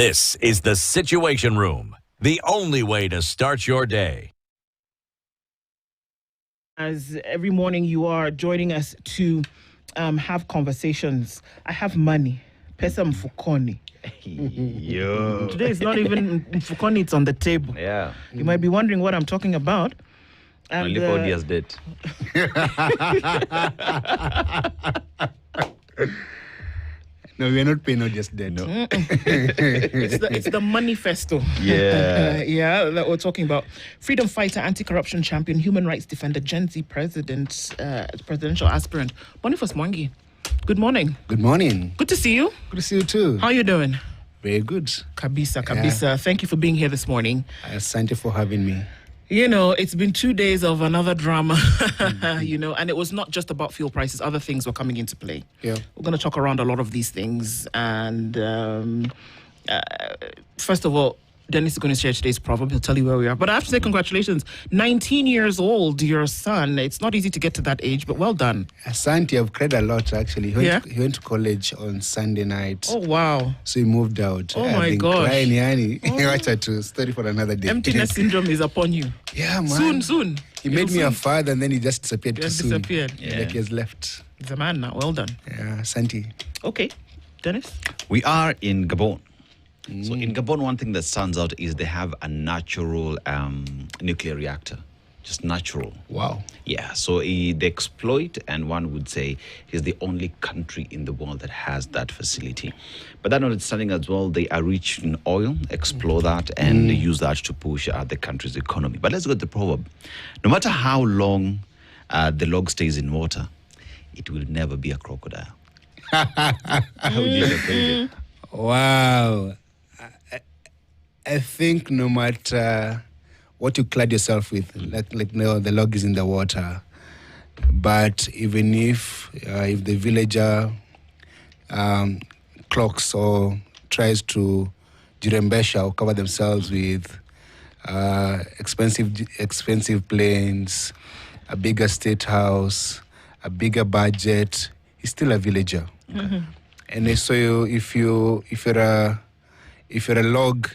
This is the Situation Room, the only way to start your day. As every morning you are joining us to have conversations. I have money. Pesa mfukoni. Yo. Today it's not even mfukoni, it's on the table. Yeah. You might be wondering what I'm talking about. And, Only 4 years dead. No, we are not paying, not just dead. No. it's the manifesto. Yeah. Yeah, that we're talking about. Freedom fighter, anti-corruption champion, human rights defender, Gen Z presidential aspirant, Boniface Mwangi. Good morning. Good morning. Good to see you. Good to see you too. How are you doing? Very good. Kabisa. Thank you for being here this morning. Asante for having me. You know, it's been 2 days of another drama, you know, and it was not just about fuel prices. Other things were coming into play. Yeah. We're going to talk around a lot of these things. And first of all, Dennis is going to share today's proverb. He'll tell you where we are. But I have to say congratulations. 19 years old, your son. It's not easy to get to that age, but well done. Asante, I've cried a lot actually. He went to college on Sunday night. Oh, wow. So he moved out. Oh, I've my been gosh. crying, yani. Matatu, story for another day. Emptiness syndrome is upon you. Yeah, man. Soon. He made me a father and then he just disappeared too soon. Disappeared. Yeah. Like he has left. He's a man now. Well done. Yeah, Asante. Okay. Dennis? We are in Gabon. So in Gabon, one thing that stands out is they have a natural nuclear reactor. Just natural. Wow. Yeah, so they exploit, and one would say is the only country in the world that has that facility. But that notwithstanding as well, they are rich in oil, explore that, and they use that to push the country's economy. But let's go to the proverb. No matter how long the log stays in water, it will never be a crocodile. How would you defend it? Wow. I think no matter what you clad yourself with, like no, the log is in the water. But even if the villager clocks or tries to jirembesha or cover themselves with expensive planes, a bigger state house, a bigger budget, he's still a villager. Mm-hmm. And so if you're a log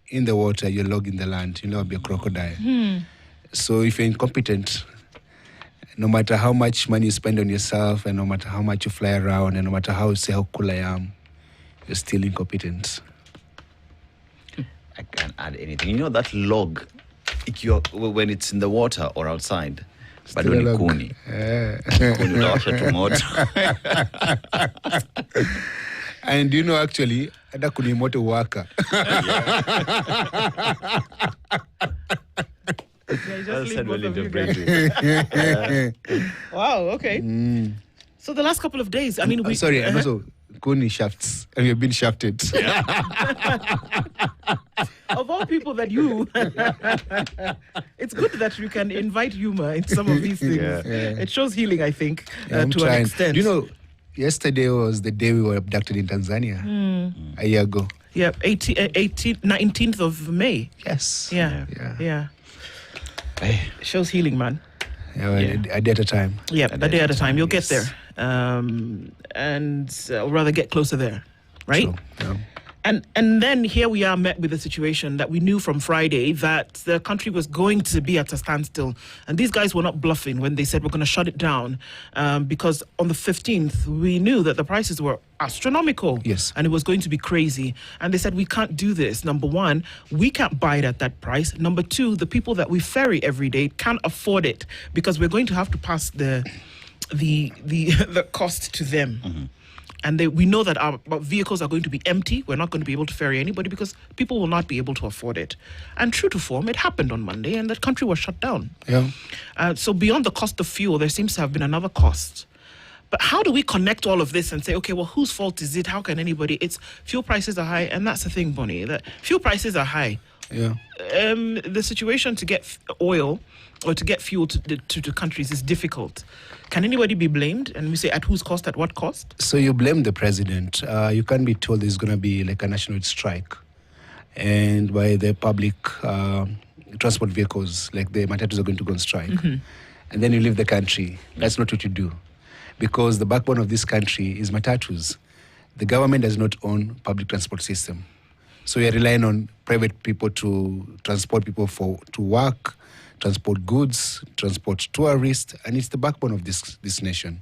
in the water, you're a log in the land. You'll never be a crocodile. So if you're incompetent, no matter how much money you spend on yourself, and no matter how much you fly around, and no matter how you say how cool I am, you're still incompetent. I can't add anything. You know that log, when it's in the water or outside, but Still a only log. kuni. Kuni utawasha tu moto. And you know, actually, hata kuni moto waka. Wow, okay. So the last couple of days, I mean, Sorry, and also kuni shafts, and we've been shafted. of all people that you, it's good that you can invite humor in some of these things. It shows healing, I think, I'm to trying. an extent. You know, yesterday was the day we were abducted in Tanzania, a year ago. Yeah, 19th of May. Yes. Yeah. Hey. It shows healing, man. A day at a time. Yeah, a day at a time. You'll get Yes. there. Or rather get closer there, right? So, yeah. And then here we are met with a situation that we knew from Friday that the country was going to be at a standstill. And these guys were not bluffing when they said we're going to shut it down because on the 15th, we knew that the prices were astronomical. Yes. And it was going to be crazy. And they said, we can't do this. Number one, we can't buy it at that price. Number two, the people that we ferry every day can't afford it because we're going to have to pass the cost to them. Mm-hmm. And we know that our vehicles are going to be empty. We're not going to be able to ferry anybody because people will not be able to afford it. And true to form, it happened on Monday and the country was shut down. Yeah. So beyond the cost of fuel, there seems to have been another cost. But how do we connect all of this and say, okay, well, whose fault is it? How can anybody? It's fuel prices are high. And that's the thing, Bonnie, that fuel prices are high. Yeah. The situation to get oil or to get fuel to countries is difficult. Can anybody be blamed? And we say at whose cost, at what cost? So you blame the president. You can't be told there's going to be like a national strike. And by the public transport vehicles, like the Matatus are going to go on strike. Mm-hmm. And then you leave the country. That's not what you do. Because the backbone of this country is Matatus. The government does not own public transport system. So we are relying on private people to transport people to work, transport goods, transport tourists, and it's the backbone of this nation.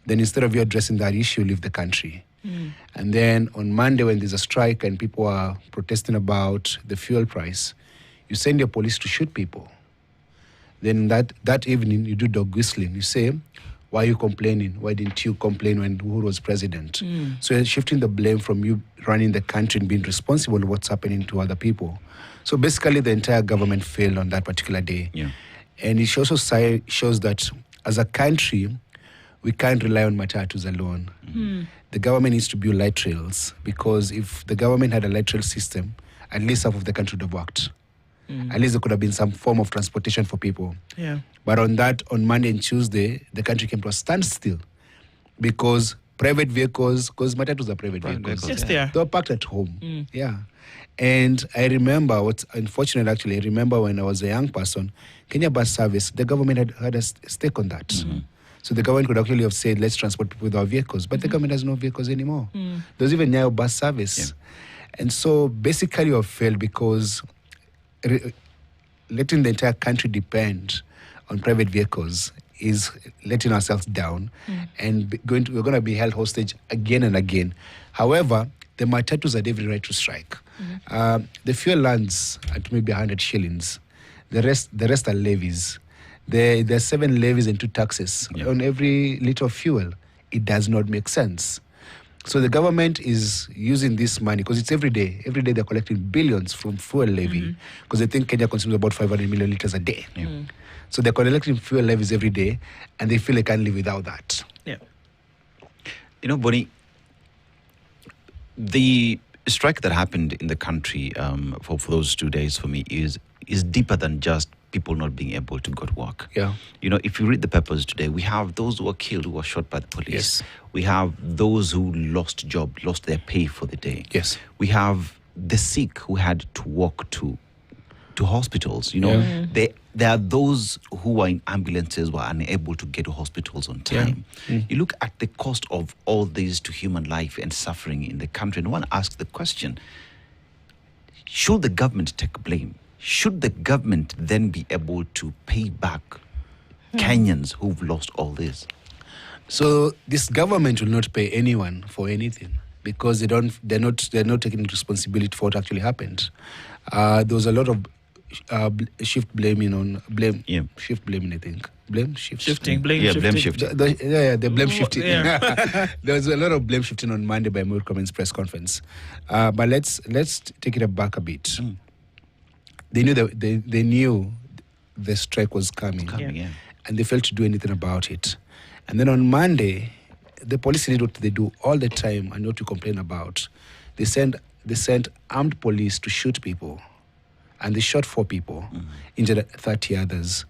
Then instead of you addressing that issue, leave the country. And then on Monday, when there's a strike and people are protesting about the fuel price, you send your police to shoot people. Then that evening, you do dog whistling. You say, why are you complaining? Why didn't you complain when Uhuru was president? So you're shifting the blame from you running the country and being responsible for what's happening to other people. So basically, the entire government failed on that particular day. Yeah. And it also shows that as a country, we can't rely on Matatus alone. The government needs to build light rails, because if the government had a light rail system, at least half of the country would have worked. At least there could have been some form of transportation for people. Yeah. But on Monday and Tuesday, the country came to a standstill because private vehicles, because Matatus are private vehicles. Yes, they are. They were parked at home. Yeah. And I remember, what's unfortunate actually, I remember when I was a young person, Kenya Bus Service, the government had a stake on that. So the government could actually have said, let's transport people with our vehicles. But the government has no vehicles anymore. There's even Nyayo Bus Service. Yeah. And so basically you have failed because letting the entire country depend on private vehicles is letting ourselves down, and we're going to be held hostage again and again. However, the Matatus had every right to strike. The fuel lands at maybe 100 shillings. The rest are levies. There are 7 levies and 2 taxes on every liter of fuel. It does not make sense. So the government is using this money because it's every day. Every day they're collecting billions from fuel levy because they think Kenya consumes about 500 million liters a day. So they're collecting fuel levies every day, and they feel they can't live without that. Yeah. You know, Bonnie, the strike that happened in the country for those 2 days for me is deeper than just people not being able to go to work. Yeah. You know, if you read the papers today, we have those who were killed, who were shot by the police. Yes. We have those who lost job, lost their pay for the day. Yes. We have the sick who had to walk to hospitals. You know, there are those who are in ambulances who are unable to get to hospitals on time. You look at the cost of all this to human life and suffering in the country, and one asks the question, should the government take blame? Should the government then be able to pay back Kenyans who've lost all this? So this government will not pay anyone for anything because they're not taking responsibility for what actually happened. There was a lot of shift blaming, I think. Blame shifting. Blame shifting. The blame shifting. Yeah. There was a lot of blame shifting on Monday by Murkomen's press conference. But let's take it back a bit. They knew the strike was coming, and they failed to do anything about it. And then on Monday, the police did what they do all the time and what we complain about. They sent armed police to shoot people, and they shot 4 people, injured 30 others.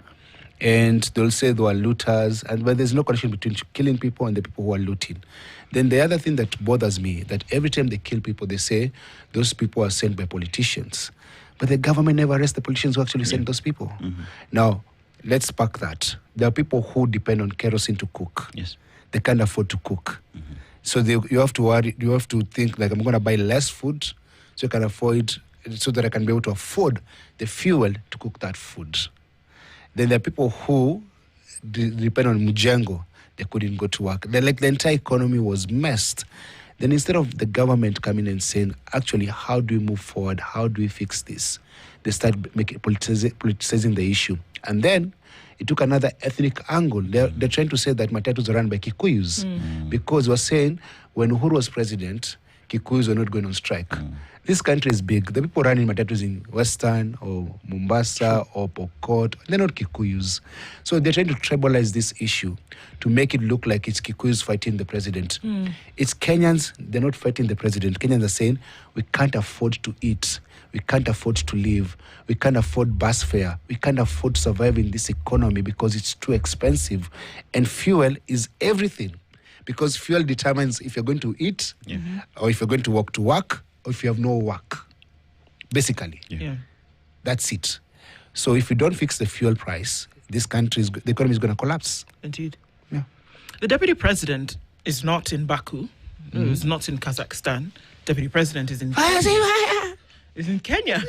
And they'll say they were looters, but there's no connection between killing people and the people who are looting. Then the other thing that bothers me, that every time they kill people, they say those people are sent by politicians. But the government never arrests the politicians who actually sent those people. Now, let's park that. There are people who depend on kerosene to cook. Yes. They can't afford to cook. So you have to worry. You have to think, like, I'm going to buy less food so I can afford, so that I can be able to afford the fuel to cook that food. Then there are people who depend on Mujengo. They couldn't go to work. The entire economy was messed. Then instead of the government coming and saying, actually, how do we move forward? How do we fix this? They start politicizing the issue. And then it took another ethnic angle. They're trying to say that Matatus are run by Kikuyus because we're saying when Uhuru was president, Kikuyus were not going on strike. This country is big. The people running Matatus in Western or Mombasa or Pokot, they're not Kikuyus. So they're trying to tribalize this issue to make it look like it's Kikuyus fighting the president. It's Kenyans, they're not fighting the president. Kenyans are saying, we can't afford to eat. We can't afford to live. We can't afford bus fare. We can't afford to survive in this economy because it's too expensive. And fuel is everything. Because fuel determines if you're going to eat or if you're going to walk to work or if you have no work. Basically. That's it. So if you don't fix the fuel price, the economy is going to collapse. Indeed. Yeah. The deputy president is not in Baku. He's not in Kazakhstan. Deputy president is in is in Kenya.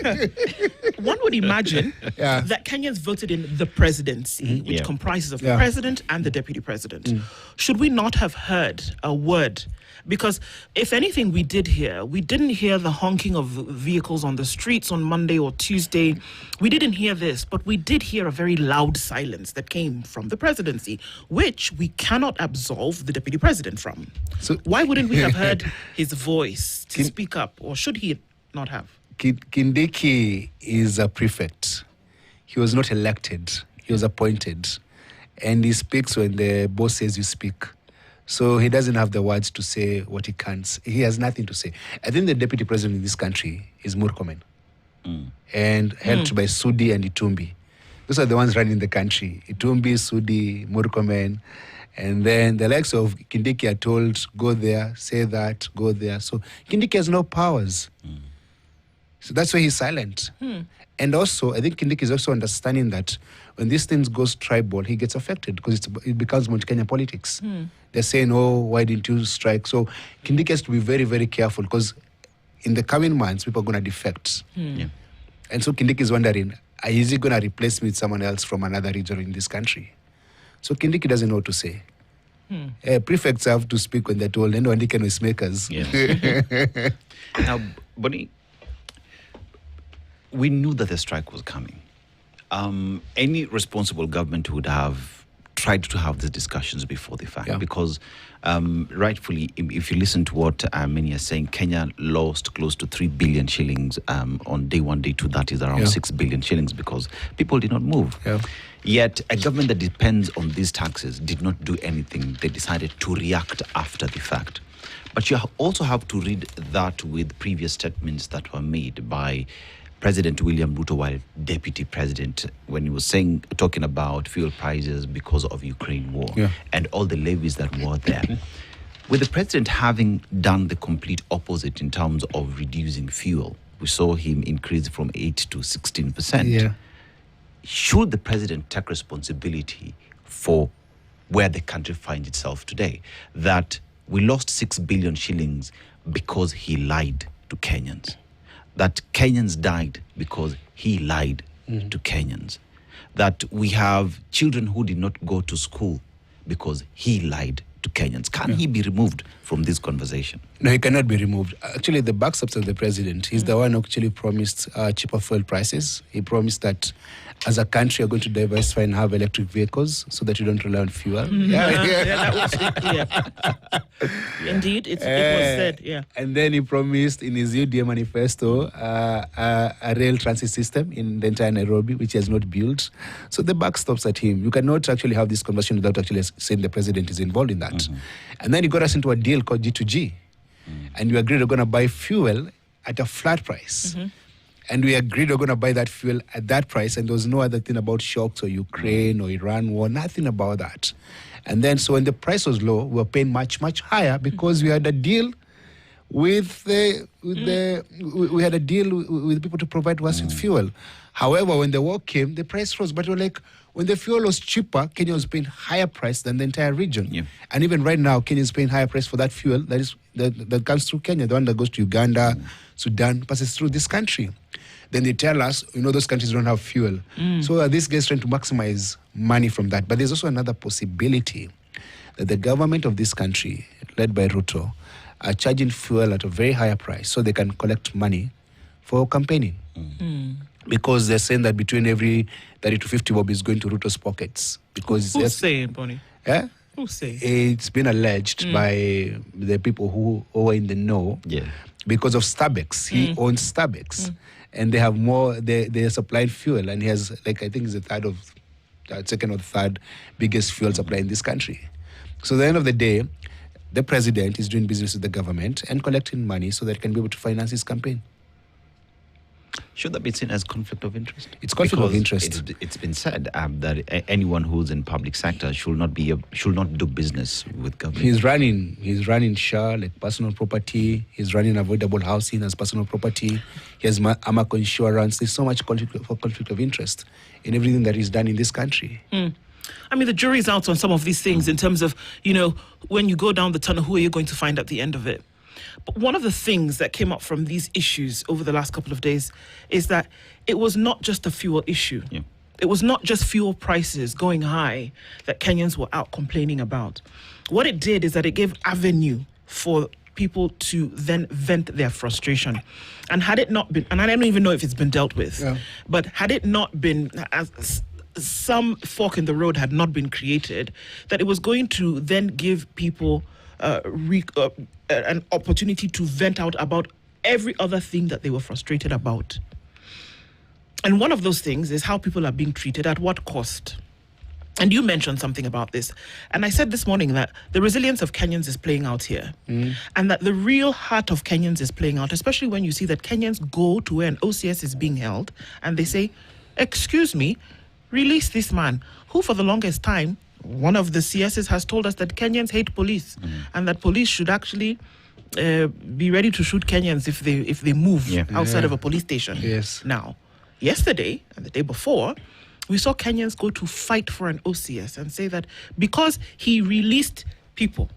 One would imagine Yeah. that Kenyans voted in the presidency, which Yeah. comprises of the Yeah. president and the deputy president. Should we not have heard a word? Because if anything we didn't hear the honking of vehicles on the streets on Monday or Tuesday. We didn't hear this, but we did hear a very loud silence that came from the presidency, which we cannot absolve the deputy president from. So- why wouldn't we have heard his voice to speak up, or should he not have? Kindiki is a prefect. He was not elected. He was appointed. And he speaks when the boss says you speak. So he doesn't have the words to say what he can't. He has nothing to say. I think the deputy president in this country is Murkomen. And helped by Sudi and Itumbi. Those are the ones running the country. Itumbi, Sudi, Murkomen. And then the likes of Kindiki are told, go there, say that, go there. So Kindiki has no powers. So that's why he's silent. And also, I think Kindiki is also understanding that when these things goes tribal, he gets affected because it becomes Mount Kenya politics. They're saying, oh, why didn't you strike? So Kindiki has to be very, very careful because in the coming months, people are going to defect. Yeah. And so Kindiki is wondering, is he going to replace me with someone else from another region in this country? So Kindiki doesn't know what to say. Prefects have to speak when they're told, and Wandike noisemakers. Yeah. Now, Bonnie, we knew that the strike was coming. Any responsible government would have tried to have these discussions before the fact, because rightfully, if you listen to what many are saying, Kenya lost close to 3 billion shillings on day one, day two. That is around 6 billion shillings because people did not move. Yeah. Yet a government that depends on these taxes did not do anything. They decided to react after the fact. But you also have to read that with previous statements that were made by President William Ruto while deputy president, when he was talking about fuel prices because of Ukraine war and all the levies that were there. With the president having done the complete opposite in terms of reducing fuel, we saw him increase from 8 to 16%. Yeah. Should the president take responsibility for where the country finds itself today? That we lost 6 billion shillings because he lied to Kenyans. That Kenyans died because he lied to Kenyans. That we have children who did not go to school because he lied to Kenyans. Can he be removed from this conversation? No, he cannot be removed. Actually, the backstops of the president, he's the one who actually promised cheaper fuel prices. He promised that as a country, you're going to diversify and have electric vehicles so that you don't rely on fuel. That was Indeed, it was said, And then he promised in his UDA manifesto a rail transit system in the entire Nairobi, which he has not built. So the buck stops at him. You cannot actually have this conversation without actually saying the president is involved in that. And then he got us into a deal called G2G. And we agreed we're going to buy fuel at a flat price. And we agreed we're going to buy that fuel at that price. And there was no other thing about shocks or Ukraine or Iran war, nothing about that. And then, so when the price was low, we were paying much, much higher because we had a deal with we had a deal with people to provide us with fuel. However, when the war came, the price rose. But we're like, when the fuel was cheaper, Kenya was paying higher price than the entire region. Yeah. And even right now, Kenya is paying higher price for that fuel that comes through Kenya. The one that goes to Uganda, Sudan, passes through this country. Then they tell us, those countries don't have fuel. So these guys trying to maximize money from that. But there's also another possibility that the government of this country, led by Ruto, are charging fuel at a very higher price so they can collect money for campaigning. Because they're saying that between every 30 to 50 bob is going to Ruto's pockets. Because who's saying, Bonnie? Yeah? Who's saying? It's been alleged by the people who are in the know because of Starbucks. He owns Starbucks. And they have more, they supply fuel. And he has, I think he's the second or third biggest fuel supply in this country. So at the end of the day, the president is doing business with the government and collecting money so that he can be able to finance his campaign. Should that be seen as conflict of interest? It's conflict of interest. It's been said that anyone who's in public sector should not do business with government. He's running SHA like personal property. He's running avoidable housing as personal property. He has AMACO insurance. There's so much conflict of interest in everything that is done in this country. I mean, the jury's out on some of these things in terms of, when you go down the tunnel, who are you going to find at the end of it? But one of the things that came up from these issues over the last couple of days is that it was not just a fuel issue. Yeah. It was not just fuel prices going high that Kenyans were out complaining about. What it did is that it gave avenue for people to then vent their frustration. And had it not been, and I don't even know if it's been dealt with, but had it not been, as some fork in the road had not been created, that it was going to then give people an opportunity to vent out about every other thing that they were frustrated about. And one of those things is how people are being treated, at what cost. And you mentioned something about this. And I said this morning that the resilience of Kenyans is playing out here. And that the real heart of Kenyans is playing out, especially when you see that Kenyans go to where an OCS is being held and they say, excuse me, release this man, who for the longest time, one of the CSs has told us that Kenyans hate police and that police should actually be ready to shoot Kenyans if they move outside of a police station. Yes. Now, yesterday and the day before, we saw Kenyans go to fight for an OCS and say that because he released people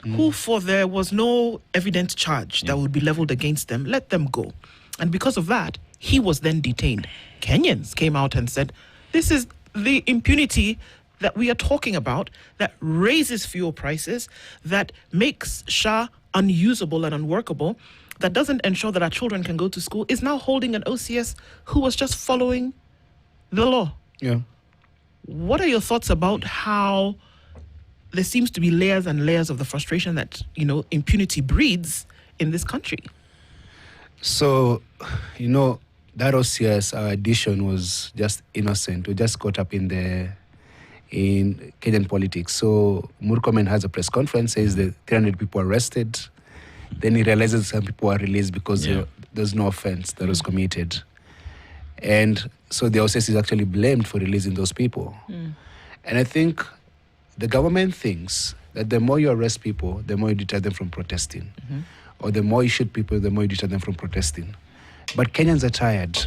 who, for there was no evident charge that would be leveled against them, let them go. And because of that, he was then detained. Kenyans came out and said, this is the impunity that we are talking about that raises fuel prices, that makes SHA unusable and unworkable, that doesn't ensure that our children can go to school, is now holding an OCS who was just following the law. Yeah. What are your thoughts about how there seems to be layers and layers of the frustration that, impunity breeds in this country? So, that OCS, our addition was just innocent. We just caught up in Kenyan politics. So Murkomen has a press conference, says that 300 people arrested. Then he realizes some people are released because there's no offense that was committed. And so the OCS is actually blamed for releasing those people. And I think the government thinks that the more you arrest people, the more you deter them from protesting. Or the more you shoot people, the more you deter them from protesting. But Kenyans are tired.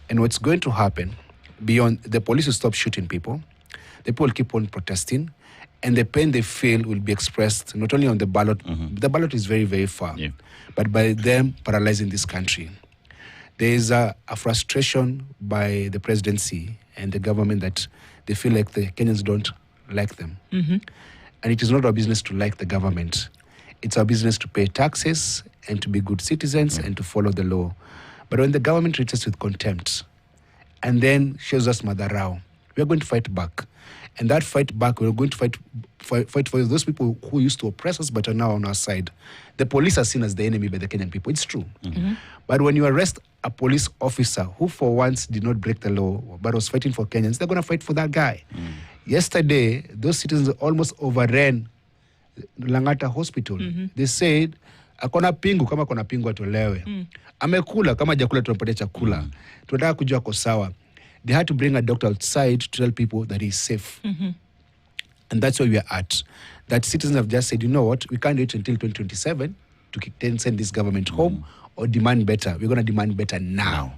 And what's going to happen, beyond the police will stop shooting people, the people will keep on protesting, and the pain they feel will be expressed not only on the ballot, the ballot is very, very far, but by them paralyzing this country. There is a frustration by the presidency and the government that they feel like the Kenyans don't like them. And it is not our business to like the government. It's our business to pay taxes and to be good citizens and to follow the law. But when the government treats us with contempt and then shows us madarao, we are going to fight back. And that fight back, we're going to fight for those people who used to oppress us but are now on our side. The police are seen as the enemy by the Kenyan people. It's true. But when you arrest a police officer who for once did not break the law but was fighting for Kenyans, they're going to fight for that guy. Yesterday, those citizens almost overran Langata Hospital. They said, akona pingu kama kona pingu atolewe. Amekula kama jakula tunapatia chakula. Tunataka kujua ako sawa. They had to bring a doctor outside to tell people that he's safe. And that's where we are at. That citizens have just said, you know what, we can't wait until 2027 to then send this government home or demand better. We're going to demand better now.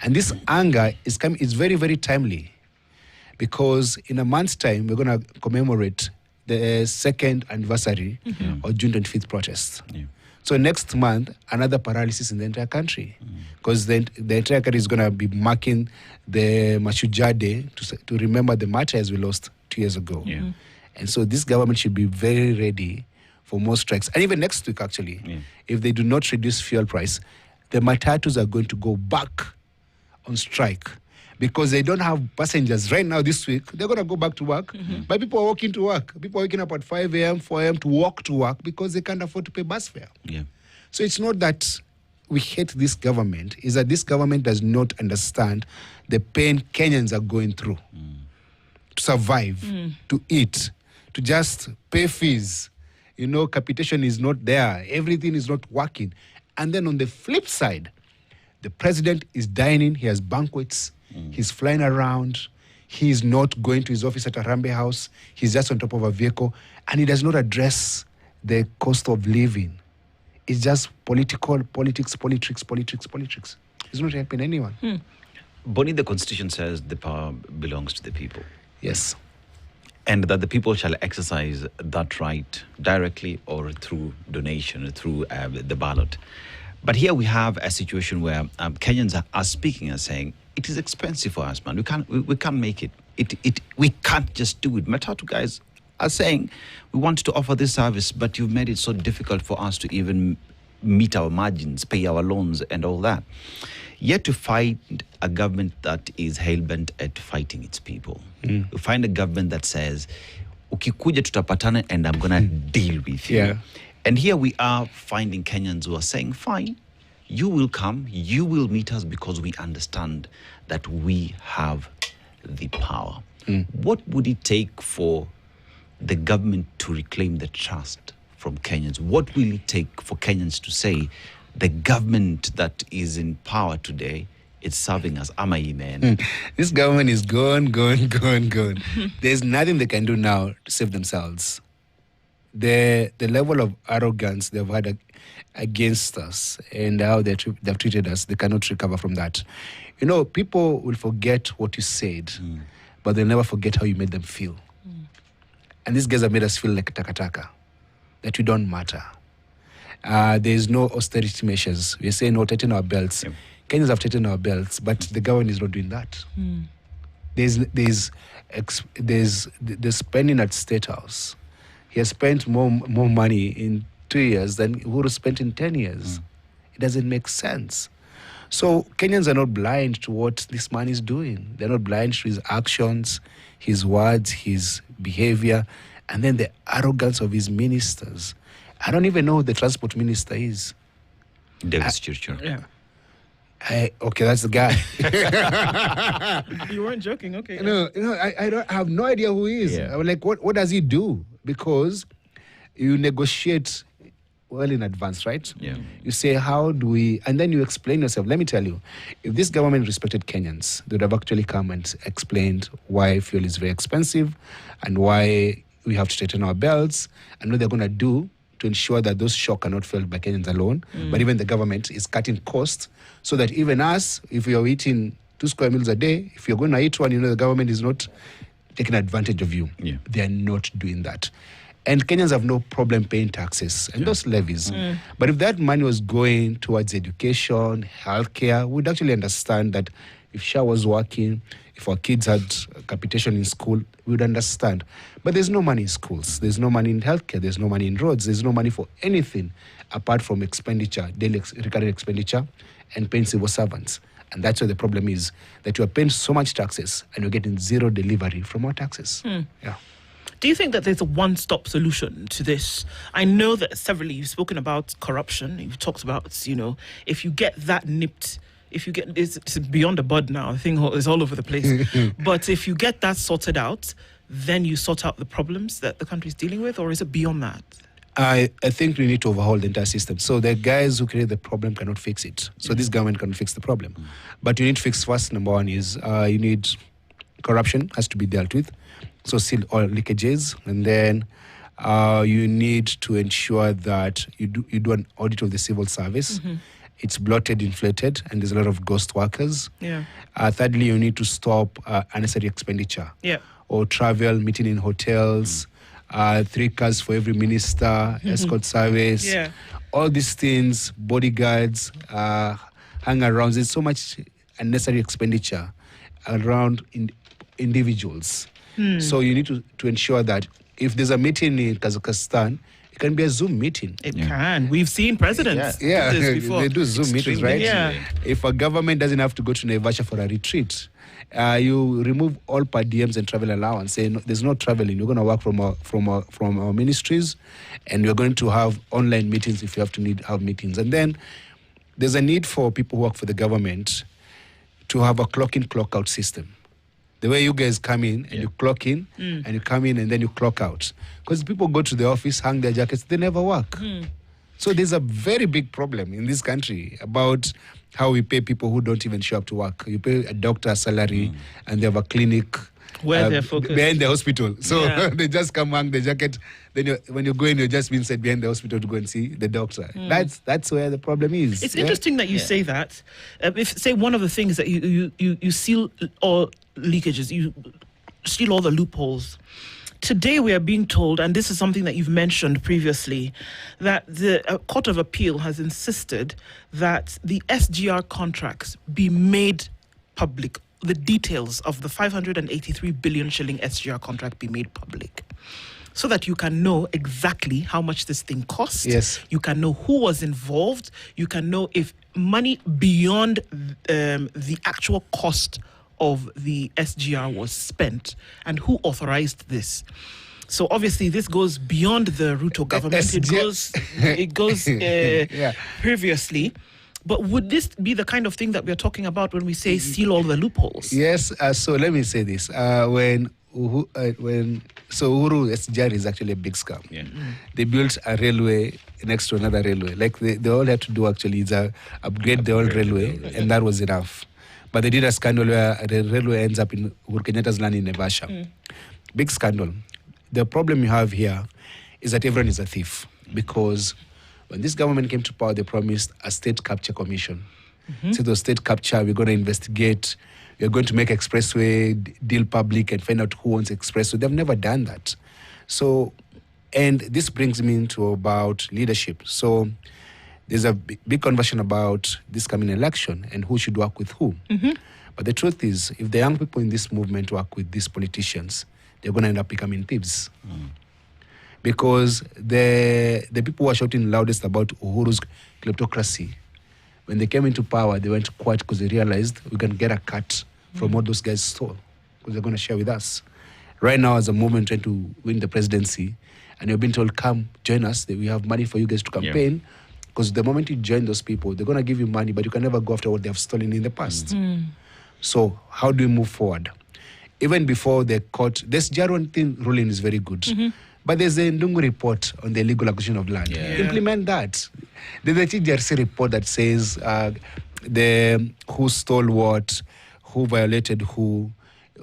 And this anger is very, very timely, because in a month's time, we're going to commemorate the second anniversary of June 25th protests. So next month, another paralysis in the entire country, because the entire country is going to be marking the Mashujaa Day to remember the martyrs we lost 2 years ago. And so this government should be very ready for more strikes. And even next week, actually, if they do not reduce fuel price, the Matatus are going to go back on strike, because they don't have passengers right now this week. They're going to go back to work. But people are walking to work. People are waking up at 5 a.m., 4 a.m. to walk to work because they can't afford to pay bus fare. So it's not that we hate this government. It's that this government does not understand the pain Kenyans are going through to survive, to eat, to just pay fees. Capitation is not there. Everything is not working. And then on the flip side, the president is dining. He has banquets. He's flying around. He's not going to his office at Harambee House. He's just on top of a vehicle. And he does not address the cost of living. It's just politics. It's not helping anyone. Bonnie, the Constitution says the power belongs to the people. Yes. and that the people shall exercise that right directly or through donation, or through the ballot. But here we have a situation where Kenyans are speaking and saying, it is expensive for us, man. We can't make it. We can't just do it. Matatu guys are saying, we want to offer this service, but you've made it so difficult for us to even meet our margins, pay our loans and all that. Yet to find a government that is hell-bent at fighting its people. We find a government that says, ukikuja tutapatana and I'm going to deal with you. Yeah. And here we are finding Kenyans who are saying, fine, you will come, you will meet us because we understand that we have the power. What would it take for the government to reclaim the trust from Kenyans? What will it take for Kenyans to say, the government that is in power today is serving us? Man. This government is gone. There's nothing they can do now to save themselves. The level of arrogance they've had against us and how they've treated us, they cannot recover from that. You know, people will forget what you said, but they'll never forget how you made them feel. And these guys have made us feel like takataka, that we don't matter. There's no austerity measures. We're saying, no, tighten our belts. Yep. Kenyans have tightened our belts, but the government is not doing that. There's spending at State House. He has spent more money in 2 years than Uhuru spent in 10 years. It doesn't make sense. So Kenyans are not blind to what this man is doing. They're not blind to his actions, his words, his behavior, and then the arrogance of his ministers. I don't even know who the transport minister is. Davis Churchill. Yeah. Okay, that's the guy. You weren't joking, okay. I have no idea who he is. Yeah. I'm like, what does he do? Because you negotiate well in advance, right? Yeah. You say, how do we, and then you explain yourself. Let me tell you, if this government respected Kenyans, they would have actually come and explained why fuel is very expensive and why we have to tighten our belts and what they're going to do to ensure that those shocks are not felt by Kenyans alone, but even the government is cutting costs so that even us, if we are eating 2 square meals a day, if you're going to eat one, the government is not taking advantage of you. Yeah. They are not doing that. And Kenyans have no problem paying taxes and those levies. But if that money was going towards education, healthcare, we'd actually understand that if Shah was working, if our kids had capitation in school, we would understand. But there's no money in schools. There's no money in healthcare. There's no money in roads. There's no money for anything apart from expenditure, daily recurring expenditure, and paying civil servants. And that's where the problem is, that you are paying so much taxes and you're getting zero delivery from our taxes. Yeah. Do you think that there's a one-stop solution to this? I know that severally you've spoken about corruption. You've talked about, if you get that nipped, it's beyond the bud now. I think it's all over the place. But if you get that sorted out, then you sort out the problems that the country is dealing with, or is it beyond that? I think we need to overhaul the entire system. So the guys who create the problem cannot fix it. So this government cannot fix the problem. But you need to fix first, number one is you need corruption has to be dealt with. So seal all leakages. And then you need to ensure that you do an audit of the civil service. It's bloated, inflated, and there's a lot of ghost workers. Yeah. Thirdly, you need to stop unnecessary expenditure. Yeah. Or travel, meeting in hotels, 3 cars for every minister, escort service. Yeah. All these things, bodyguards, hang-arounds. There's so much unnecessary expenditure around individuals. So you need to ensure that if there's a meeting in Kazakhstan, it can be a Zoom meeting. It can. We've seen presidents do this before. They do Zoom meetings, right? Yeah. If a government doesn't have to go to Naivasha for a retreat, you remove all per diems and travel allowance. Say there's no traveling. You're going to work from our ministries, and you're going to have online meetings if you have to have meetings. And then there's a need for people who work for the government to have a clock-in, clock-out system. The way you guys come in and you clock in and you come in and then you clock out. Because people go to the office, hang their jackets, they never work. So there's a very big problem in this country about how we pay people who don't even show up to work. You pay a doctor a salary and they have a clinic where they're focused behind the hospital. So they just come hang the jacket. Then when you go in, you're just being sent behind the hospital to go and see the doctor. That's where the problem is. It's interesting that you say that. If say one of the things that you seal all leakages, you seal all the loopholes. Today we are being told, and this is something that you've mentioned previously, that the Court of Appeal has insisted that the SGR contracts be made public. The details of the 583 billion shilling SGR contract be made public, so that you can know exactly how much this thing cost. Yes. You can know who was involved. You can know if money beyond the actual cost of the SGR was spent and who authorized this. So obviously this goes beyond the Ruto government. It goes previously. But would this be the kind of thing that we're talking about when we say seal all the loopholes? Yes. So let me say this: when Uhuru SGR is actually a big scam. Yeah. They built a railway next to another railway. Like they all had to do actually is upgrade the old railway, and that was enough. But they did a scandal where the railway ends up in Uhuru Kenyatta's land in Naivasha. Big scandal. The problem you have here is that everyone is a thief, because when this government came to power, they promised a state capture commission. So the state capture, we're going to investigate, we're going to make expressway deal public and find out who owns expressway. They've never done that. So, and this brings me into about leadership. So there's a big conversation about this coming election and who should work with who. But the truth is, if the young people in this movement work with these politicians, they're going to end up becoming thieves. Because the people who are shouting loudest about Uhuru's kleptocracy, when they came into power, they went quiet because they realized we can get a cut from what those guys stole, because they're going to share with us. Right now, as a movement trying to win the presidency, and you're being told, come, join us, we have money for you guys to campaign, because the moment you join those people, they're going to give you money, but you can never go after what they have stolen in the past. So how do we move forward? Even before the court, this Jaron thing ruling is very good. But there's a Ndungu report on the illegal acquisition of land. Implement that. There's a TJRC report that says who stole what, who violated who,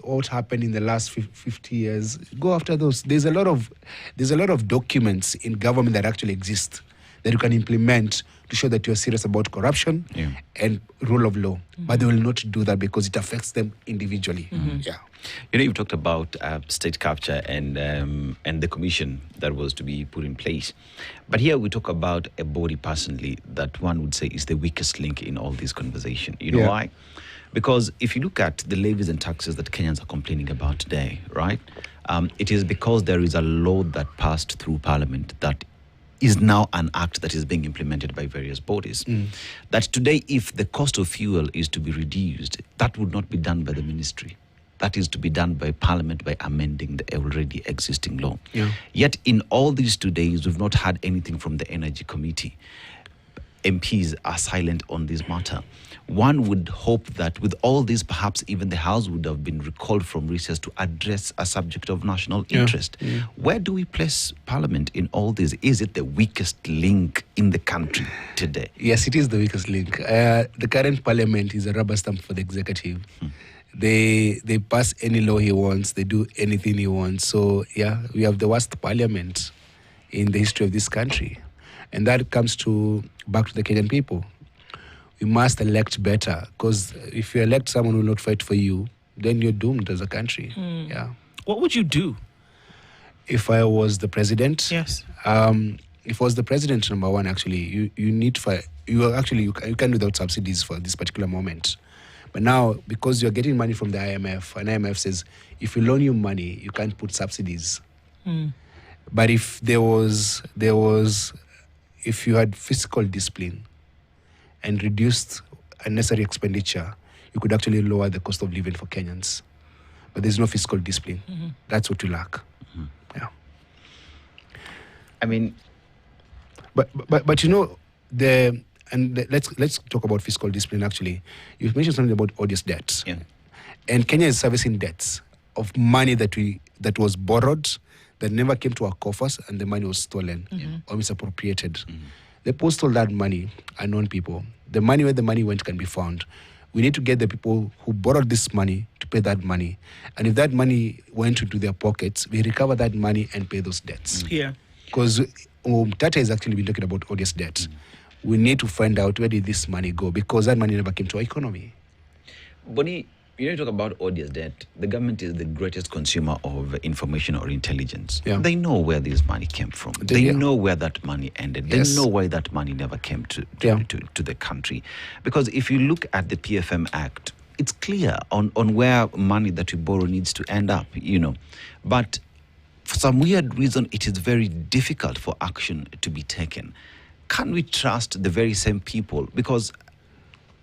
what happened in the last 50 years. Go after those. There's a lot of documents in government that actually exist that you can implement to show that you're serious about corruption and rule of law. But they will not do that because it affects them individually. You know, you've talked about state capture and the commission that was to be put in place. But here we talk about a body personally that one would say is the weakest link in all this conversation. You know why? Because if you look at the levies and taxes that Kenyans are complaining about today, right? It is because there is a law that passed through Parliament that is now an act that is being implemented by various bodies. That today, if the cost of fuel is to be reduced, that would not be done by the ministry. That is to be done by Parliament by amending the already existing law. Yet in all these 2 days, we've not had anything from the Energy Committee. MPs are silent on this matter. One would hope that with all this, perhaps even the House would have been recalled from recess to address a subject of national interest. Where do we place Parliament in all this? Is it the weakest link in the country today? Yes, it is the weakest link. The current Parliament is a rubber stamp for the executive. They pass any law he wants. They do anything he wants. So, we have the worst Parliament in the history of this country. And that comes back to the Kenyan people. We must elect better, because if you elect someone who will not fight for you, then you're doomed as a country. What would you do? If I was the president? Yes. If I was the president, number one, actually, you need to fight. You can do without subsidies for this particular moment. But now, because you're getting money from the IMF, and IMF says, if we loan you money, you can't put subsidies. But if if you had fiscal discipline and reduced unnecessary expenditure, you could actually lower the cost of living for Kenyans. But there's no fiscal discipline. That's what you lack. I mean, but you know, let's talk about fiscal discipline. Actually, you mentioned something about odious debts, and Kenya is servicing debts of money that was borrowed, that never came to our coffers, and the money was stolen or misappropriated. The people stole that money are known people. The money where the money went can be found. We need to get the people who borrowed this money to pay that money. And if that money went into their pockets, we recover that money and pay those debts. Because Tata has actually been talking about odious debt. We need to find out where did this money go, because that money never came to our economy. Boni, You talk about odious debt. The government is the greatest consumer of information or intelligence. Yeah. They know where this money came from. They know where that money ended. Yes. They know why that money never came to the country. Because if you look at the PFM Act, it's clear on where money that we borrow needs to end up, But for some weird reason, it is very difficult for action to be taken. Can we trust the very same people? Because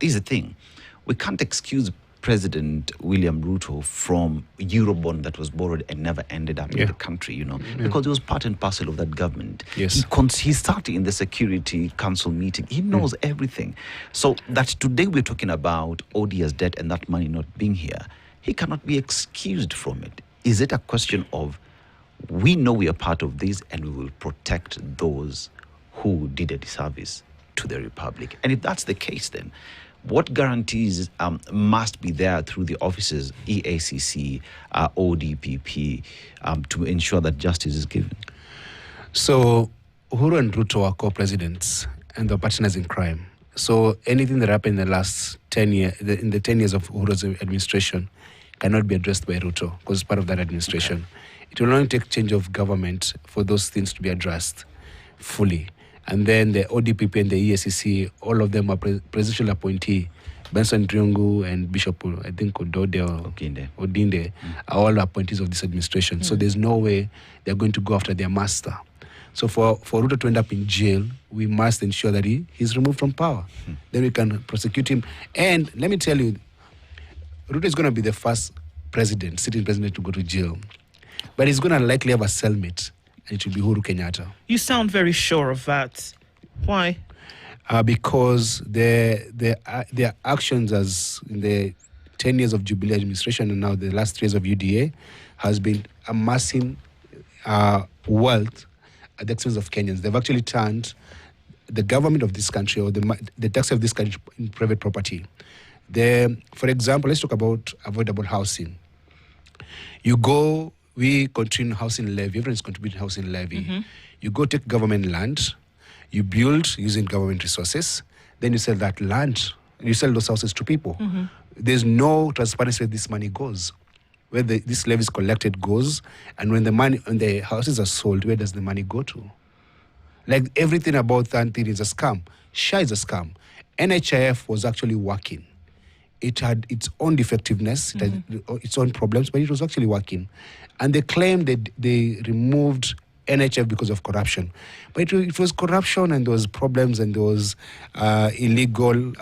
here's the thing. We can't excuse President William Ruto from Eurobond that was borrowed and never ended up in the country, because it was part and parcel of that government. Yes. He started in the Security Council meeting. He knows everything. So that today we're talking about odious debt and that money not being here, he cannot be excused from it. Is it a question of we know we are part of this and we will protect those who did a disservice to the Republic? And if that's the case, then what guarantees must be there through the offices, EACC, ODPP, to ensure that justice is given? So Uhuru and Ruto are co-presidents and they're partners in crime. So anything that happened in the last 10 years, in the 10 years of Uhuru's administration, cannot be addressed by Ruto because it's part of that administration. Okay. It will only take change of government for those things to be addressed fully. And then the ODPP and the EACC, all of them are presidential appointee. Benson Triungu and Bishop, I think, Odinde are all appointees of this administration. So there's no way they're going to go after their master. So for Ruto to end up in jail, we must ensure that he's removed from power. Then we can prosecute him. And let me tell you, Ruto is going to be the first sitting president to go to jail. But he's going to likely have a cellmate. It will be Uhuru Kenyatta. You sound very sure of that. Why? Because their actions as in the 10 years of Jubilee administration and now the last 3 years of UDA has been amassing wealth at the expense of Kenyans. They've actually turned the government of this country or the tax of this country in private property. For example, let's talk about avoidable housing. We continue housing levy. Everyone is contributing housing levy. Mm-hmm. You go take government land, you build using government resources, then you sell that land, you sell those houses to people. Mm-hmm. There's no transparency where this money goes. Where this levy is collected goes, and when the houses are sold, where does the money go to? Like everything about that thing is a scam. SHA is a scam. NHIF was actually working. It had its own defectiveness, it had its own problems, but it was actually working. And they claimed that they removed NHF because of corruption. But it was corruption and there was problems and there was illegal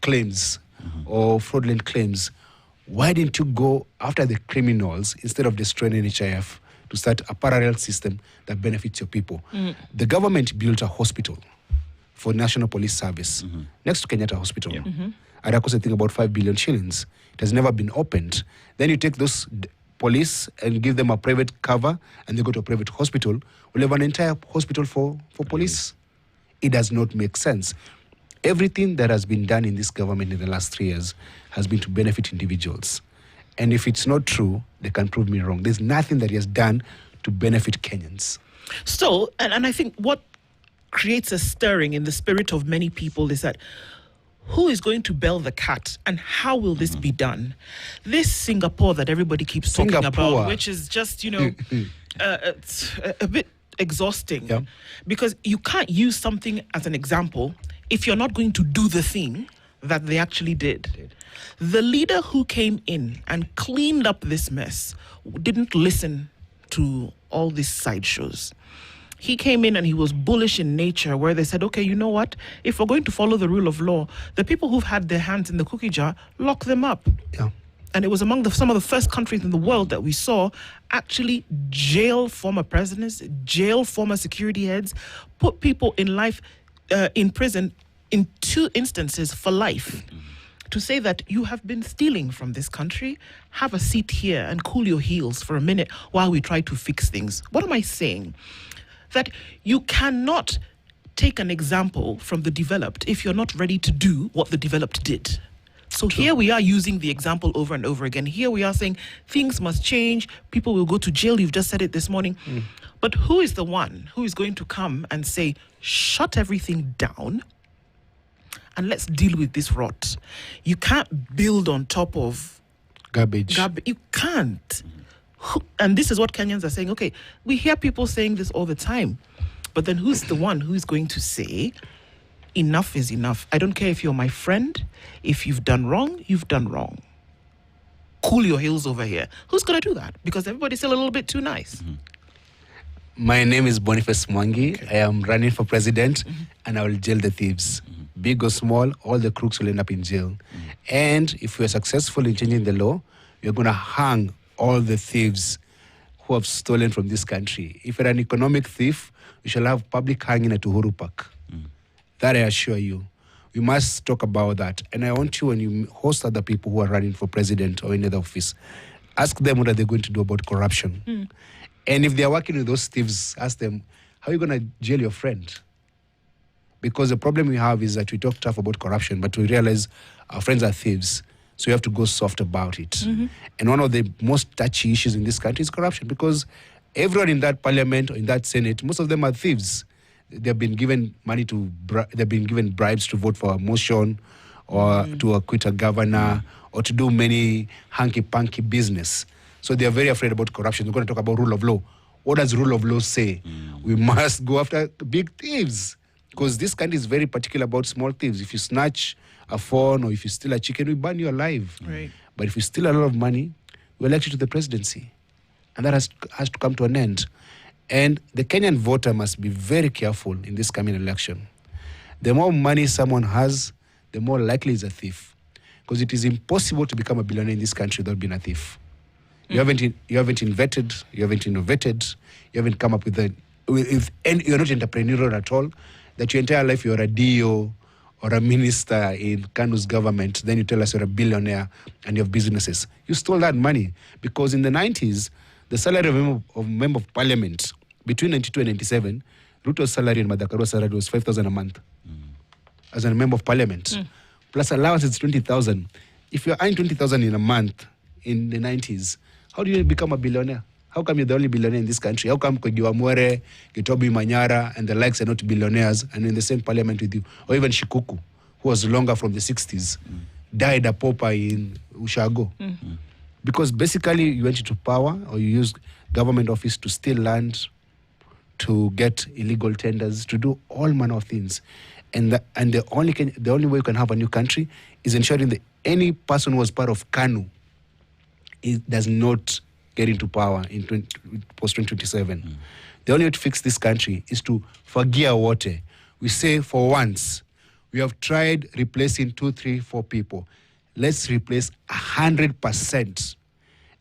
claims or fraudulent claims. Why didn't you go after the criminals instead of destroying NHIF to start a parallel system that benefits your people? The government built a hospital for National Police Service next to Kenyatta Hospital. Yeah. And that cost, I think, about 5 billion shillings. It has never been opened. Then you take those police and give them a private cover and they go to a private hospital. We'll have an entire hospital for police. It does not make sense. Everything that has been done in this government in the last 3 years has been to benefit individuals. And if it's not true, they can prove me wrong. There's nothing that he has done to benefit Kenyans. Still, and I think what creates a stirring in the spirit of many people is that who is going to bell the cat and how will this be done? This Singapore that everybody keeps talking about, which is just, it's a bit exhausting because you can't use something as an example if you're not going to do the thing that they actually did. The leader who came in and cleaned up this mess didn't listen to all these sideshows. He came in and he was bullish in nature where they said, okay, you know what? If we're going to follow the rule of law, the people who've had their hands in the cookie jar, lock them up. Yeah. And it was among some of the first countries in the world that we saw actually jail former presidents, jail former security heads, put people in prison in 2 instances for life. To say that you have been stealing from this country, have a seat here and cool your heels for a minute while we try to fix things. What am I saying? That you cannot take an example from the developed if you're not ready to do what the developed did. So here we are using the example over and over again. Here we are saying things must change. People will go to jail. You've just said it this morning. But who is the one who is going to come and say, shut everything down and let's deal with this rot? You can't build on top of Garbage. You can't. And this is what Kenyans are saying. Okay, we hear people saying this all the time, but then who's the one who's going to say enough is enough? I don't care if you're my friend. If you've done wrong, you've done wrong. Cool your heels over here. Who's going to do that? Because everybody's still a little bit too nice. My name is Boniface Mwangi. I am running for president, and I will jail the thieves. Big or small, all the crooks will end up in jail. And if we are successful in changing the law, we are going to hang all the thieves who have stolen from this country. If you're an economic thief, we shall have public hanging at Uhuru Park. That I assure you. We must talk about that. And I want you, when you host other people who are running for president or in other office, ask them what are they going to do about corruption. And if they are working with those thieves, ask them, how are you going to jail your friend? Because the problem we have is that we talk tough about corruption, but we realize our friends are thieves. So we have to go soft about it. And one of the most touchy issues in this country is corruption, because everyone in that parliament or in that senate, most of them are thieves. They've been given money they've been given bribes to vote for a motion or to acquit a governor or to do many hanky-panky business. So they are very afraid about corruption. We're going to talk about rule of law. What does rule of law say? We must go after big thieves, because this country is very particular about small thieves. If you snatch a phone or if you steal a chicken, we burn you alive. Right. But if you steal a lot of money, we elect you to the presidency. And that has to come to an end. And the Kenyan voter must be very careful in this coming election. The more money someone has, the more likely he's a thief. Because it is impossible to become a billionaire in this country without being a thief. You haven't invented, you haven't innovated, you haven't come up with and you're not entrepreneurial at all. That your entire life you're a DO or a minister in Kanu's government, then you tell us you're a billionaire and you have businesses. You stole that money, because in the 90s, the salary of a member of parliament between 92 and 97, Ruto's salary and Madakaro's salary was 5,000 a month as a member of parliament. Plus allowance is 20,000. If you're earning 20,000 in a month in the 90s, how do you become a billionaire? How come you're the only billionaire in this country? How come Kogiwa Mwere, Gitobi Manyara, and the likes are not billionaires and in the same parliament with you? Or even Shikuku, who was longer from the 60s, died a pauper in Ushago. Because basically you went into power or you used government office to steal land, to get illegal tenders, to do all manner of things. And the only way you can have a new country is ensuring that any person who was part of KANU does not get into power in post-2027. The only way to fix this country is to forgia water. We say, for once, we have tried replacing 2, 3, 4 people. Let's replace 100%.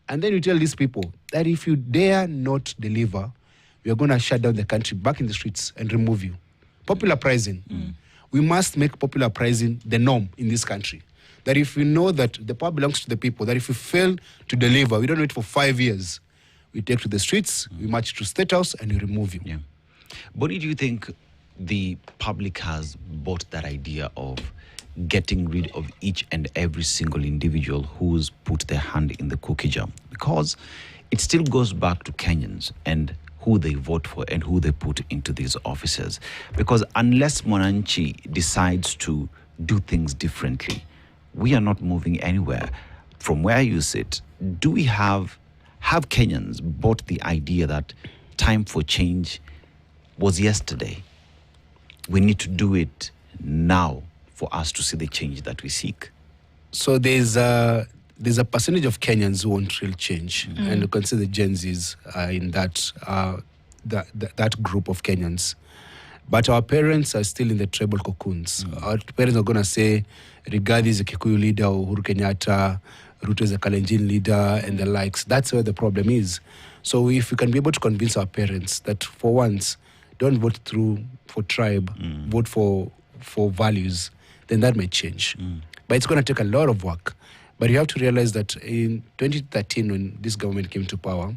And then you tell these people that if you dare not deliver, we are going to shut down the country, back in the streets, and remove you. Popular pricing. We must make popular pricing the norm in this country. That if we know that the power belongs to the people, that if we fail to deliver, we don't wait for 5 years. We take to the streets, we march to State House, and we remove you. Yeah. Bonnie, do you think the public has bought that idea of getting rid of each and every single individual who's put their hand in the cookie jar? Because it still goes back to Kenyans and who they vote for and who they put into these offices. Because unless Mwananchi decides to do things differently, we are not moving anywhere. From where you sit, do we have Kenyans bought the idea that time for change was yesterday? We need to do it now for us to see the change that we seek. So there's a percentage of Kenyans who want real change, and you can see the Gen Zs in that group of Kenyans. But our parents are still in the tribal cocoons. Our parents are going to say, Rigathi is a Kikuyu leader, Uhuru Kenyatta, Ruto is a Kalenjin leader, and the likes. That's where the problem is. So if we can be able to convince our parents that for once, don't vote for tribe, vote for values, then that may change. But it's going to take a lot of work. But you have to realize that in 2013, when this government came to power,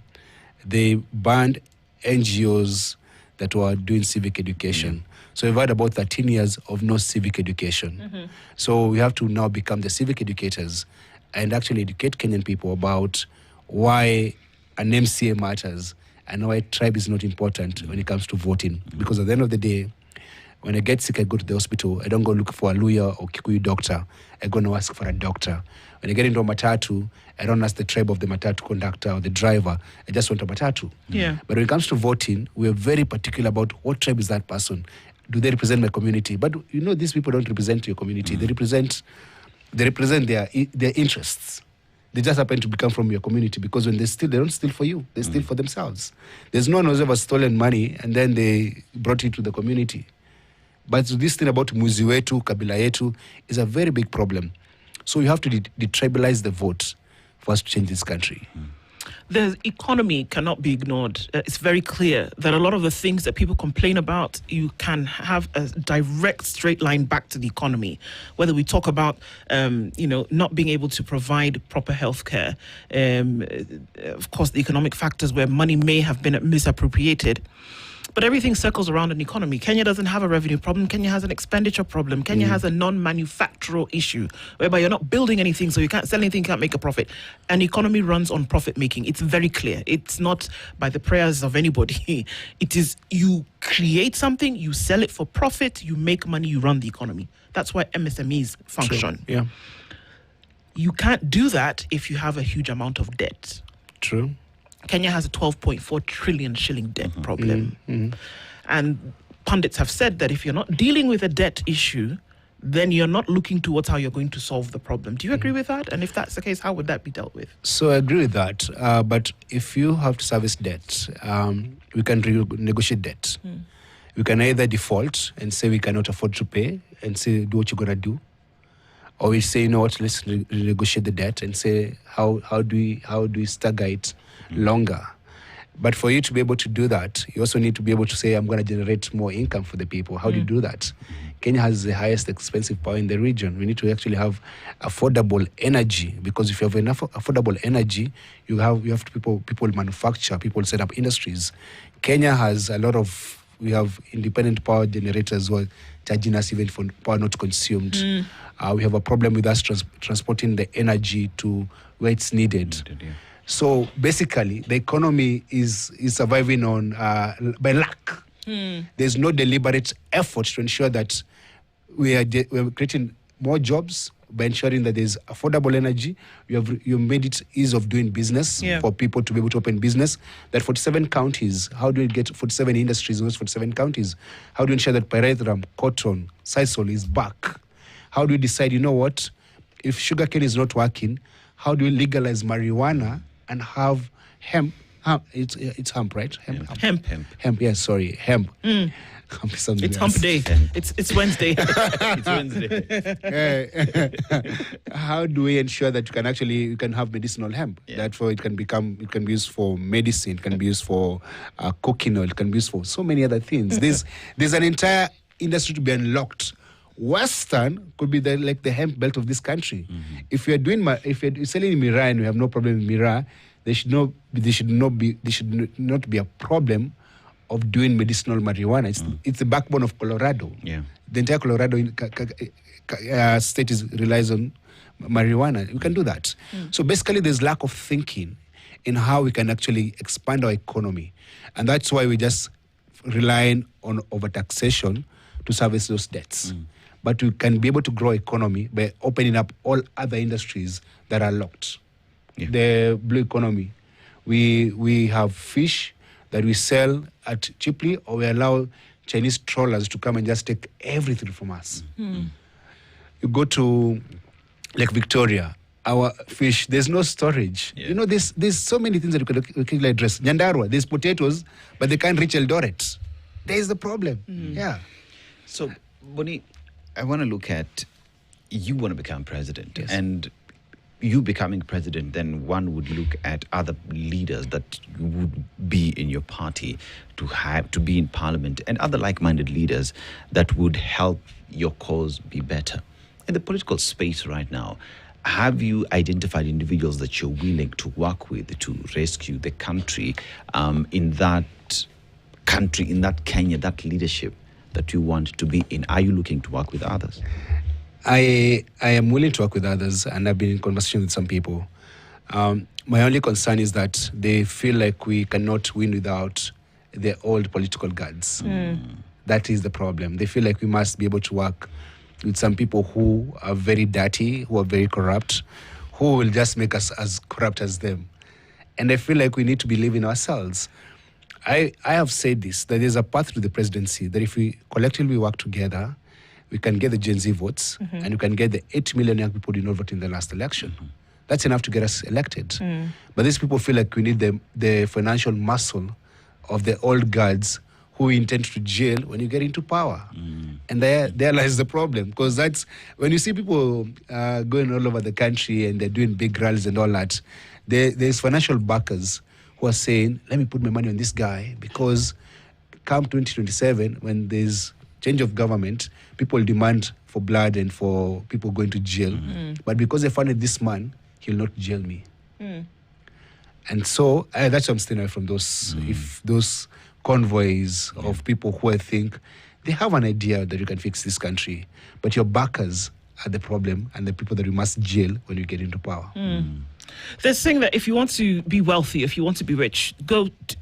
they banned NGOs that were doing civic education. So we've had about 13 years of no civic education. So we have to now become the civic educators and actually educate Kenyan people about why an MCA matters and why tribe is not important when it comes to voting. Because at the end of the day, When I get sick, I go to the hospital. I don't go look for a Luya or Kikuyu doctor. I go and ask for a doctor. When I get into a Matatu, I don't ask the tribe of the Matatu conductor or the driver. I just want a Matatu. Yeah. But when it comes to voting, we are very particular about what tribe is that person. Do they represent my community? But these people don't represent your community. They represent their interests. They just happen to become from your community because when they steal, they don't steal for you. They steal for themselves. There's no one who's ever stolen money and then they brought it to the community. But this thing about muzi wetu, kabila yetu, is a very big problem. So you have to detribalize the vote for us to change this country. The economy cannot be ignored. It's very clear that a lot of the things that people complain about, you can have a direct straight line back to the economy. Whether we talk about, not being able to provide proper health care, of course, the economic factors where money may have been misappropriated. But everything circles around an economy. Kenya doesn't have a revenue problem. Kenya has an expenditure problem. Kenya has a non-manufactural issue whereby you're not building anything, so you can't sell anything, you can't make a profit. An economy runs on profit making. It's very clear. It's not by the prayers of anybody. It is you create something, you sell it for profit, you make money, you run the economy. That's why MSMEs function. True. Yeah. You can't do that if you have a huge amount of debt. True. Kenya has a 12.4 trillion shilling debt problem. And pundits have said that if you're not dealing with a debt issue, then you're not looking towards how you're going to solve the problem. Do you agree with that? And if that's the case, how would that be dealt with? So I agree with that. But if you have to service debt, we can negotiate debt. We can either default and say we cannot afford to pay and say, do what you're going to do. Or we say, let's renegotiate the debt and say, how do we stagger it longer? But for you to be able to do that, you also need to be able to say, I'm going to generate more income for the people. How do you do that? Kenya has the highest expensive power in the region. We need to actually have affordable energy, because if you have enough affordable energy, you have people manufacture, people set up industries. Kenya has we have independent power generators who are charging us even for power not consumed. We have a problem with us transporting the energy to where it's needed. So basically, the economy is surviving on by luck. There's no deliberate effort to ensure that we're creating more jobs by ensuring that there's affordable energy. You made it ease of doing business for people to be able to open business. That 47 counties, how do we get 47 industries in those 47 counties? How do we ensure that pyrethrum, cotton, sisal is back? How do we decide, if sugarcane is not working, how do we legalize marijuana and have hemp? It's hemp, right? Hemp. Yes, sorry, hemp. It's hump day. It's Wednesday. It's Wednesday. How do we ensure that you can have medicinal hemp? Therefore, it can be used for medicine, it can be used for cooking oil, it can be used for so many other things. There's an entire industry to be unlocked. Western could be the hemp belt of this country. If you're selling miraa and we have no problem with miraa, there should not be a problem of doing medicinal marijuana. It's the backbone of Colorado. Yeah. The entire Colorado state relies on marijuana. We can do that. So basically, there's lack of thinking in how we can actually expand our economy, and that's why we just relying on overtaxation to service those debts. But we can be able to grow economy by opening up all other industries that are locked. The blue economy, we have fish that we sell at cheaply, or we allow Chinese trawlers to come and just take everything from us. You go to Lake Victoria, our fish, there's no storage. There's so many things that we can address. Nyandarua, there's potatoes, but they can't reach Eldoret. There's the problem. So, Boni, I want to look at, you want to become president. Yes. And you becoming president, then one would look at other leaders that would be in your party to be in parliament, and other like-minded leaders that would help your cause be better. In the political space right now, have you identified individuals that you're willing to work with to rescue the country, in that Kenya, that leadership that you want to be in? Are you looking to work with others? I am willing to work with others, and I've been in conversation with some people. My only concern is that they feel like we cannot win without the old political guards. That is the problem. They feel like we must be able to work with some people who are very dirty, who are very corrupt, who will just make us as corrupt as them. And I feel like we need to believe in ourselves. I have said this, that there's a path to the presidency, that if we collectively work together, we can get the Gen Z votes, and we can get the 8 million young people who did not vote in the last election. That's enough to get us elected. But these people feel like we need the financial muscle of the old guards who intend to jail when you get into power. And there lies the problem. Because that's, when you see people going all over the country and they're doing big rallies and all that, there's financial backers who are saying, let me put my money on this guy, because come 2027, when there's change of government, people demand for blood and for people going to jail. But because they funded this man, he'll not jail me. And so that's why I'm staying away from those, if those convoys of people who I think they have an idea that you can fix this country, but your backers are the problem and the people that you must jail when you get into power. They're saying that if you want to be wealthy, if you want to be rich,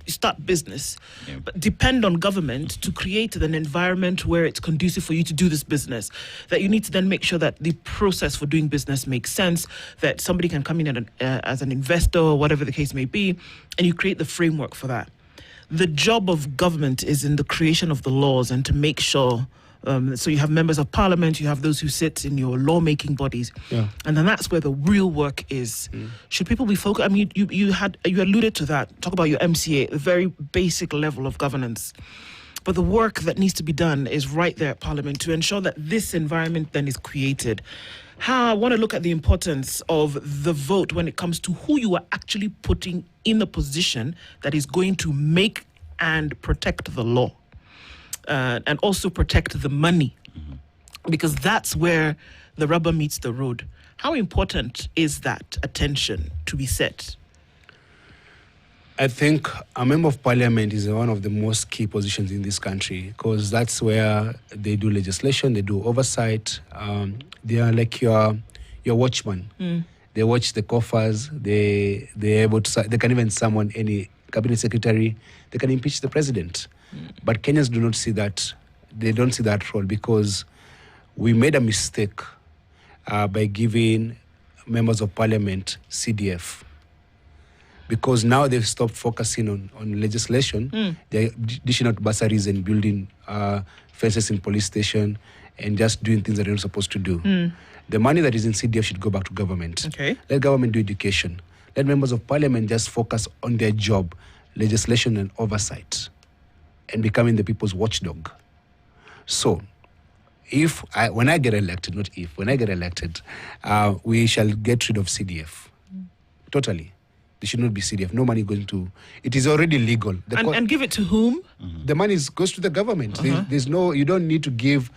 start business, but depend on government to create an environment where it's conducive for you to do this business. That you need to then make sure that the process for doing business makes sense, that somebody can come in as an investor or whatever the case may be, and you create the framework for that. The job of government is in the creation of the laws and to make sure. So you have members of parliament, you have those who sit in your lawmaking bodies, and then that's where the real work is. Should people be focused? I mean, you alluded to that. Talk about your MCA, the very basic level of governance. But the work that needs to be done is right there at Parliament to ensure that this environment then is created. How I want to look at the importance of the vote when it comes to who you are actually putting in the position that is going to make and protect the law. And also protect the money, because that's where the rubber meets the road. How important is that attention to be set? I think a member of parliament is one of the most key positions in this country, because that's where they do legislation, they do oversight. They are like your watchman. They watch the coffers. They're able to. They can even summon any cabinet secretary. They can impeach the president. But Kenyans do not see that. They don't see that role, because we made a mistake by giving members of parliament CDF. Because now they've stopped focusing on legislation. They're dishing out bursaries and building fences in police station and just doing things that they're not supposed to do. The money that is in CDF should go back to government. Let government do education. Let members of parliament just focus on their job, legislation and oversight, and becoming the people's watchdog. So, when I get elected, we shall get rid of CDF. Totally. There should not be CDF. No money going to. It is already legal. And give it to whom? The money goes to the government. There's no. You don't need to give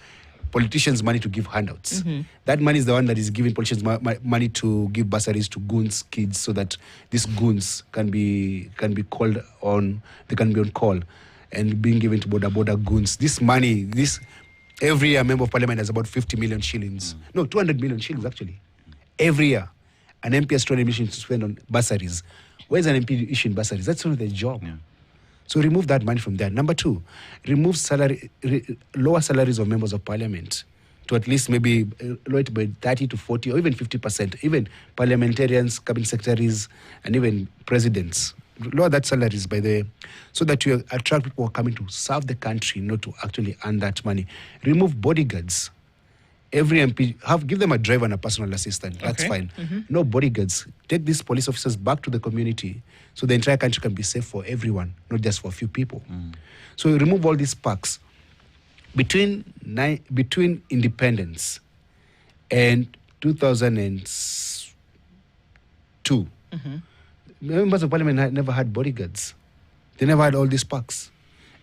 politicians money to give handouts. That money is the one that is giving politicians money to give bursaries to goons kids, so that these goons can be called on. They can be on call. And being given to border goons. This money, every year, a member of parliament has about 50 million shillings. No, 200 million shillings, actually. Every year, an MP has 200 million to spend on bursaries. Where's an MP issuing bursaries? That's not their job. So remove that money from there. Number two, remove lower salaries of members of parliament to at least maybe lower it by 30 to 40 or even 50%. Even parliamentarians, cabinet secretaries, and even presidents. Lower that salaries so that you attract people who are coming to serve the country, not to actually earn that money. Remove bodyguards. Every MP, give them a driver and a personal assistant. That's fine. No bodyguards. Take these police officers back to the community so the entire country can be safe for everyone, not just for a few people. So remove all these perks. Between independence and 2002, members of parliament never had bodyguards. They never had all these perks.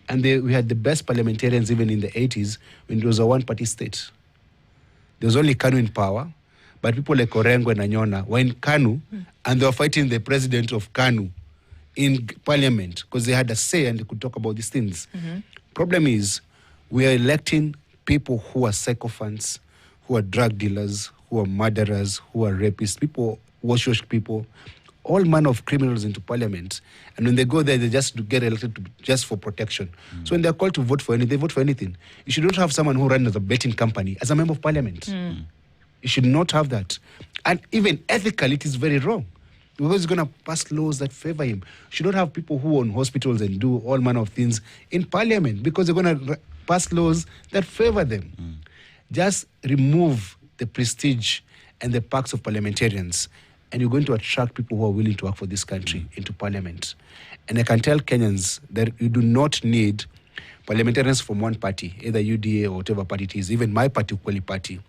And we had the best parliamentarians even in the 80s when it was a one-party state. There was only KANU in power, but people like Orengo and Anyona were in KANU, and they were fighting the president of KANU in parliament because they had a say and they could talk about these things. Problem is, we are electing people who are sycophants, who are drug dealers, who are murderers, who are rapists, people, wash people, all manner of criminals into parliament. And when they go there, they just get elected just for protection. So when they're called to vote for anything, they vote for anything. You should not have someone who runs a betting company as a member of parliament. You should not have that. And even ethically, it is very wrong. Because he's going to pass laws that favor him. You should not have people who own hospitals and do all manner of things in parliament because they're going to pass laws that favor them. Just remove the prestige and the perks of parliamentarians, and you're going to attract people who are willing to work for this country into parliament. And I can tell Kenyans that you do not need parliamentarians from one party, either UDA or whatever party it is, even my party, Ukweli Party.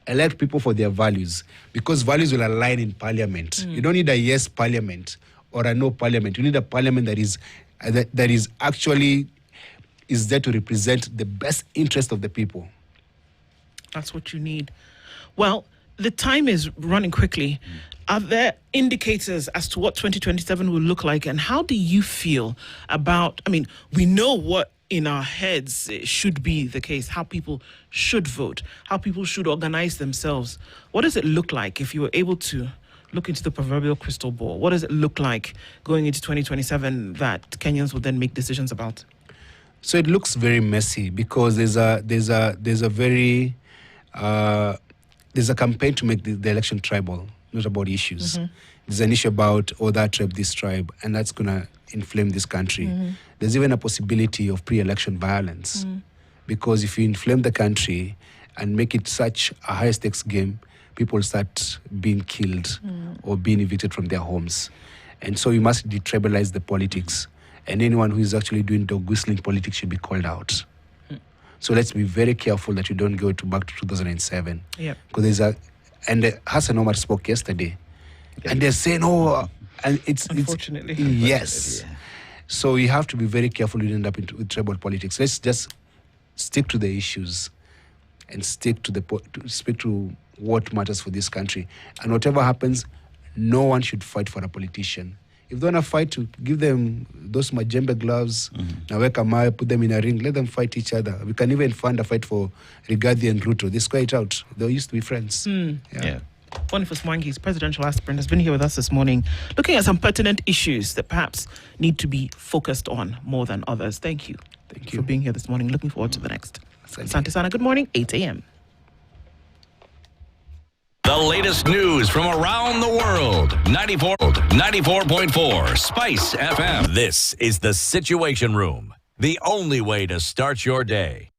Elect people for their values, because values will align in parliament. You don't need a yes parliament or a no parliament. You need a parliament that is actually there to represent the best interest of the people. That's what you need. Well, the time is running quickly. Are there indicators as to what 2027 will look like, and how do you feel about, I mean, we know what in our heads should be the case, how people should vote, how people should organize themselves. What does it look like if you were able to look into the proverbial crystal ball? What does it look like going into 2027 that Kenyans will then make decisions about? So it looks very messy because there's a campaign to make the election tribal, not about issues. There's an issue about, that tribe, this tribe, and that's going to inflame this country. There's even a possibility of pre-election violence because if you inflame the country and make it such a high-stakes game, people start being killed or being evicted from their homes. And so you must detribalize the politics, and anyone who is actually doing dog whistling politics should be called out. So let's be very careful that you don't go back to 2007. Yeah. Because Hassan Omar spoke yesterday, and they're saying, and it's unfortunately. Yes. So you have to be very careful you end up with tribal politics. Let's just stick to the issues and stick to what matters for this country. And whatever happens, no one should fight for a politician. If they want to fight, to give them those majembe gloves, naweka mawe, put them in a ring, let them fight each other. We can even fund a fight for Rigathi and Ruto. They square it out. They used to be friends. Yeah. Boniface Mwangi, presidential aspirant, has been here with us this morning, looking at some pertinent issues that perhaps need to be focused on more than others. Thank you. Thank you for being here this morning. Looking forward to the next. Asante. Asante Sana, good morning, 8 a.m. The latest news from around the world. 94.4 Spice FM. This is the Situation Room, the only way to start your day.